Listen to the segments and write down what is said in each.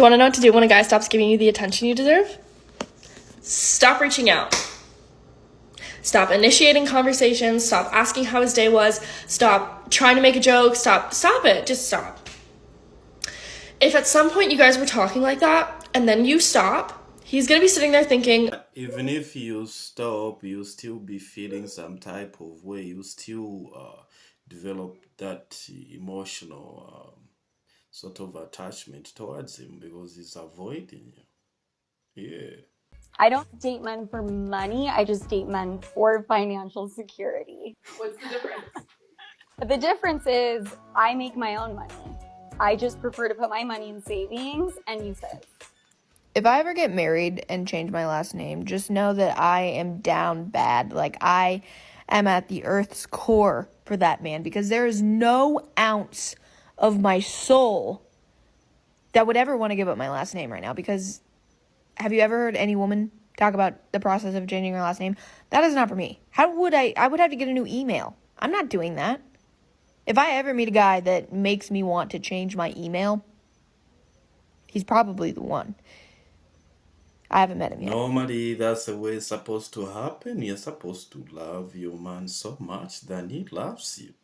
Do you want to know what to do when a guy stops giving you the attention you deserve? Stop reaching out. Stop initiating conversations. Stop asking how his day was. Stop trying to make a joke. Stop it. Just stop. If at some point you guys were talking like that and then you stop, he's going to be sitting there thinking, even if you stop, you still be feeling some type of way. You still develop that emotional sort of attachment towards him because he's avoiding you. Yeah. I don't date men for money. I just date men for financial security. What's the difference? The difference is I make my own money. I just prefer to put my money in savings and use it. If I ever get married and change my last name, just know that I am down bad. Like, I am at the earth's core for that man, because there is no ounce of my soul that would ever want to give up my last name right now. Because have you ever heard any woman talk about the process of changing her last name? That is not for me. How would I would have to get a new email. I'm not doing that. If I ever meet a guy that makes me want to change my email, he's probably the one. I haven't met him yet. Normally, that's the way it's supposed to happen. You're supposed to love your man so much that he loves you.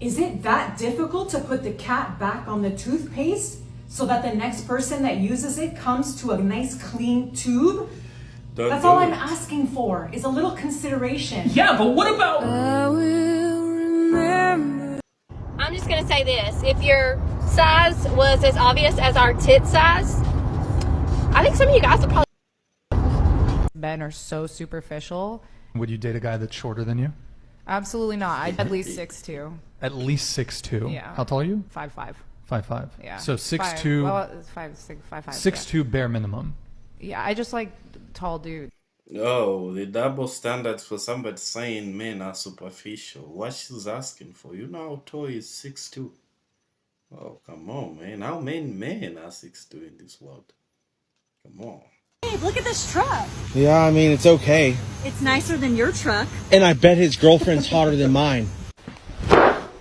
Is it that difficult to put the cat back on the toothpaste so that the next person that uses it comes to a nice clean tube? That's all I'm asking for, is a little consideration. Yeah, but what about... I'm just gonna say this. If your size was as obvious as our tit size, I think some of you guys would probably... Men are so superficial. Would you date a guy that's shorter than you? Absolutely not. I'd at least 6'2". At least 6'2". Yeah. How tall are you? 5'5". 5'5". Yeah. So 6'2". Well, it's 5'6", 5'5". 6'2" bare minimum. Yeah, I just like tall dudes. Oh, the double standards for somebody saying men are superficial. What she's asking for. You know how tall is 6'2"? Oh, come on, man. How many men are 6'2" in this world? Come on. Hey, look at this truck. Yeah, I mean, it's okay. It's nicer than your truck. And I bet his girlfriend's hotter than mine.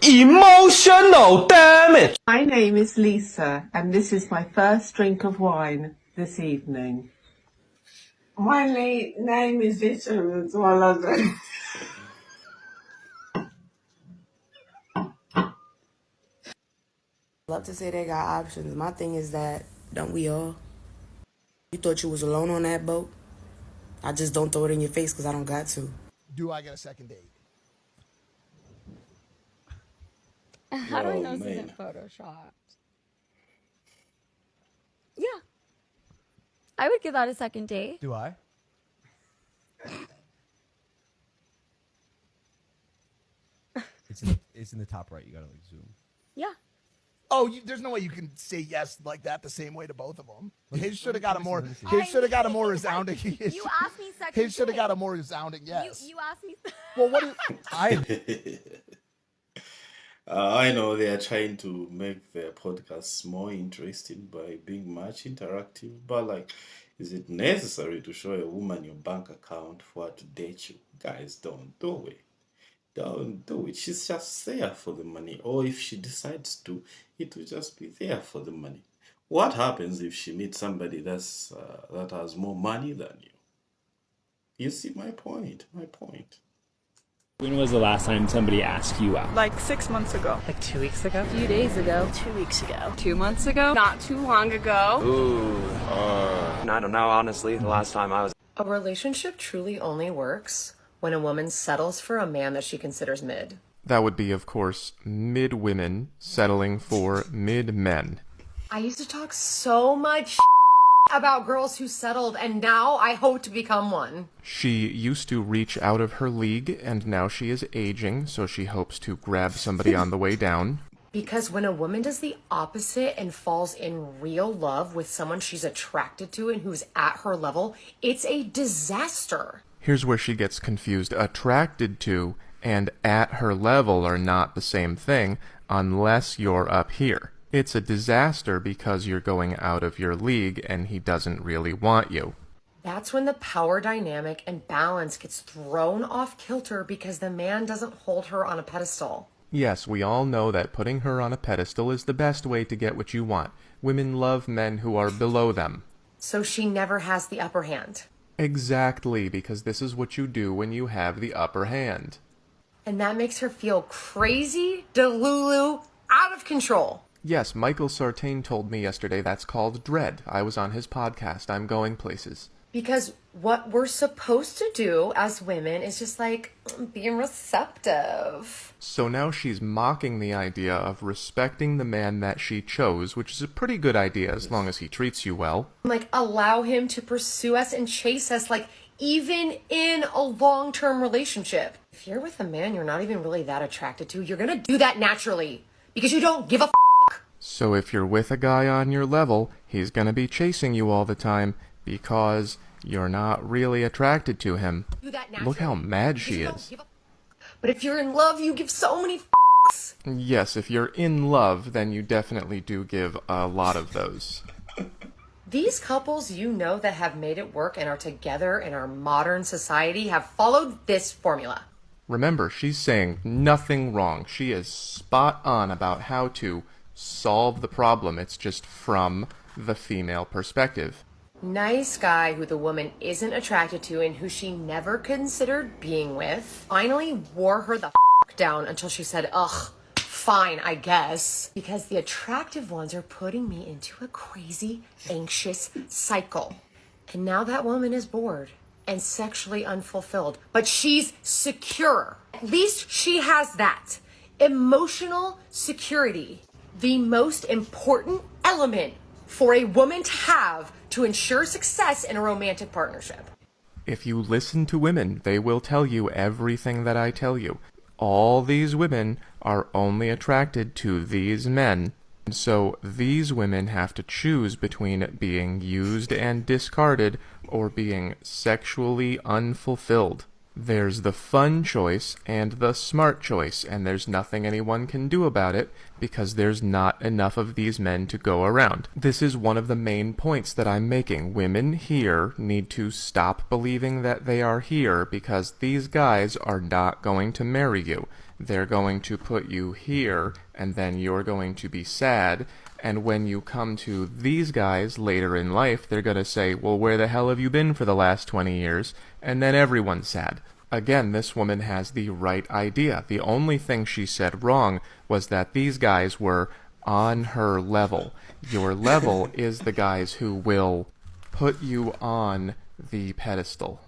Emotional damage! My name is Lisa, and this is my first drink of wine this evening. My name is Vishal as well. Love to say they got options. My thing is that, don't we all? You thought you was alone on that boat? I just don't throw it in your face because I don't got to. Do I get a second date? How do I know this isn't photoshopped? Yeah. I would give that a second date. Do I? It's in the top right. You gotta like zoom. Yeah. Oh, there's no way you can say yes like that the same way to both of them. His should have got a more. His should have got a more resounding. You asked me second. His should have got a more resounding yes. You asked me. Well, what? I know they are trying to make their podcasts more interesting by being much interactive, but like, is it necessary to show a woman your bank account for her to date you? Guys, don't do it. Don't do it. She's just there for the money. Or if she decides to, it will just be there for the money. What happens if she meets somebody that has more money than you? You see my point? My point. When was the last time somebody asked you out? Like 6 months ago. Like 2 weeks ago? A few days ago. 2 weeks ago. 2 months ago? Not too long ago. Ooh. I don't know, honestly. The last time I was... A relationship truly only works when a woman settles for a man that she considers mid. That would be, of course, mid-women settling for mid-men. I used to talk so much about girls who settled, and now I hope to become one. She used to reach out of her league, and now she is aging, so she hopes to grab somebody on the way down. Because when a woman does the opposite and falls in real love with someone she's attracted to and who's at her level, it's a disaster. Here's where she gets confused. Attracted to and at her level are not the same thing unless you're up here. It's a disaster because you're going out of your league and he doesn't really want you. That's when the power dynamic and balance gets thrown off kilter because the man doesn't hold her on a pedestal. Yes, we all know that putting her on a pedestal is the best way to get what you want. Women love men who are below them. So she never has the upper hand. Exactly, because this is what you do when you have the upper hand. And that makes her feel crazy, delulu, out of control. Yes, Michael Sartain told me yesterday that's called dread. I was on his podcast, I'm Going Places. Because what we're supposed to do as women is just like being receptive. So now she's mocking the idea of respecting the man that she chose, which is a pretty good idea as long as he treats you well. Like, allow him to pursue us and chase us, like, even in a long-term relationship. If you're with a man you're not even really that attracted to, you're gonna do that naturally. Because you don't give a f***. So if you're with a guy on your level, he's gonna be chasing you all the time because you're not really attracted to him. Look how mad she is. But if you're in love, you give so many f***s. Yes, if you're in love, then you definitely do give a lot of those. These couples you know that have made it work and are together in our modern society have followed this formula. Remember, she's saying nothing wrong. She is spot on about how to solve the problem. It's just from the female perspective. Nice guy who the woman isn't attracted to and who she never considered being with finally wore her the f*** down until she said, ugh, fine, I guess. Because the attractive ones are putting me into a crazy, anxious cycle. And now that woman is bored and sexually unfulfilled, but she's secure. At least she has that. Emotional security. The most important element for a woman to have to ensure success in a romantic partnership. If you listen to women, they will tell you everything that I tell you. All these women are only attracted to these men. So these women have to choose between being used and discarded or being sexually unfulfilled. There's the fun choice and the smart choice, and there's nothing anyone can do about it because there's not enough of these men to go around. This is one of the main points that I'm making. Women here need to stop believing that they are here because these guys are not going to marry you. They're going to put you here, and then you're going to be sad. And when you come to these guys later in life, they're going to say, well, where the hell have you been for the last 20 years? And then everyone's sad. Again, this woman has the right idea. The only thing she said wrong was that these guys were on her level. Your level is the guys who will put you on the pedestal.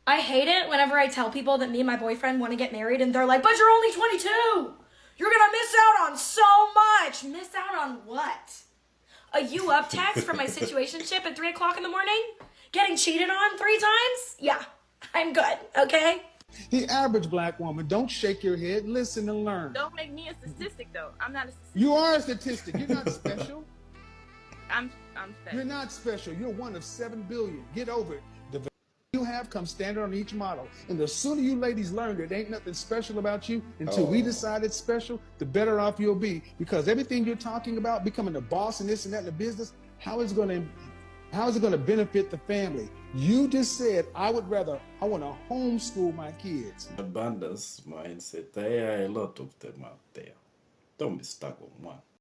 I hate it whenever I tell people that me and my boyfriend want to get married and they're like, but you're only 22! You're gonna miss out on so much! Miss out on what? A you up text from my situationship at 3 o'clock in the morning? Getting cheated on 3 times? Yeah, I'm good, okay? The average black woman, don't shake your head, listen and learn. Don't make me a statistic though. I'm not a statistic. You are a statistic, you're not special. I'm special. You're not special, you're one of 7 billion. Get over it. The you have comes standard on each model. And the sooner you ladies learn that ain't nothing special about you until we decide it's special, the better off you'll be. Because everything you're talking about, becoming a boss and this and that in the business, how is it going to benefit the family? You just said, I want to homeschool my kids. Abundance mindset, there are a lot of them out there. Don't be stuck on one.